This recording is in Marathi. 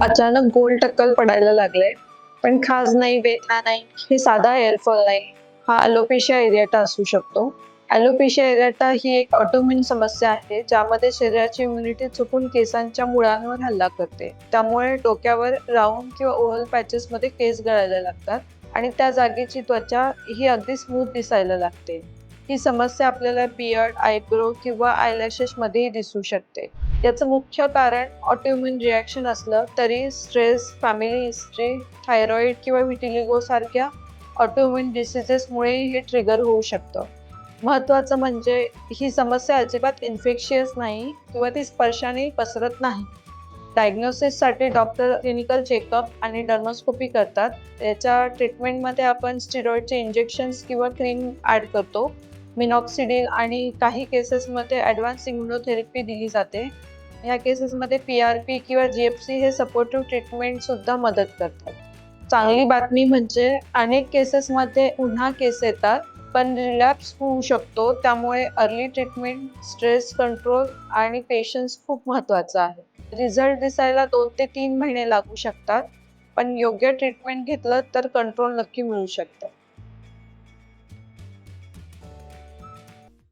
अचानक गोल टक्कल पडायला लागले, पण खाज नाही, वेदना नाही, हे साधा हेअरफॉल नाही, हा अलोपेशिया एरिएटा असू शकतो. अलोपेशिया एरिएटा ही एक ऑटोइम्यून समस्या आहे, ज्यामध्ये शरीराची इम्युनिटी चुकून केसांच्या मुळांवर हल्ला करते. त्यामुळे डोक्यावर राऊंड किंवा ओव्हल पॅचेसमध्ये केस गळायला लागतात आणि त्या जागेची त्वचा ही अगदी स्मूथ दिसायला लागते. ही समस्या आपल्याला बियर्ड, आयब्रो किंवा आयलॅशेसमध्येही दिसू शकते. याचं मुख्य कारण ऑटोइम्यून रिॲक्शन असलं तरी स्ट्रेस, फॅमिली हिस्ट्री, थायरॉईड किंवा विटिलिगो सारख्या ऑटोइम्यून डिसीजेसमुळे हे ट्रिगर होऊ शकतं. महत्त्वाचं म्हणजे ही समस्या अजिबात इन्फेक्शियस नाही किंवा ती स्पर्शाने पसरत नाही. डायग्नोसिससाठी डॉक्टर क्लिनिकल चेकअप आणि डर्मोस्कोपी करतात. याच्या ट्रीटमेंटमध्ये आपण स्टिरॉइडचे इंजेक्शन्स किंवा क्रीम ॲड करतो. मिनॉक्सिडिल आणि काही केसेसमध्ये ॲडव्हान्स इम्युनोथेरपी दिली जाते. या केसेसमध्ये पी-आर-पी किंवा जी-एफ-सी हे सपोर्टिव्ह ट्रीटमेंटसुद्धा मदत करतात. चांगली बातमी म्हणजे अनेक केसेसमध्ये पुन्हा केस येतात, पण रिलॅप्स होऊ शकतो. त्यामुळे अर्ली ट्रीटमेंट, स्ट्रेस कंट्रोल आणि पेशन्स खूप महत्त्वाचं आहे. रिझल्ट दिसायला 2 ते 3 महिने लागू शकतात, पण योग्य ट्रीटमेंट घेतलं तर कंट्रोल नक्की मिळू शकतं.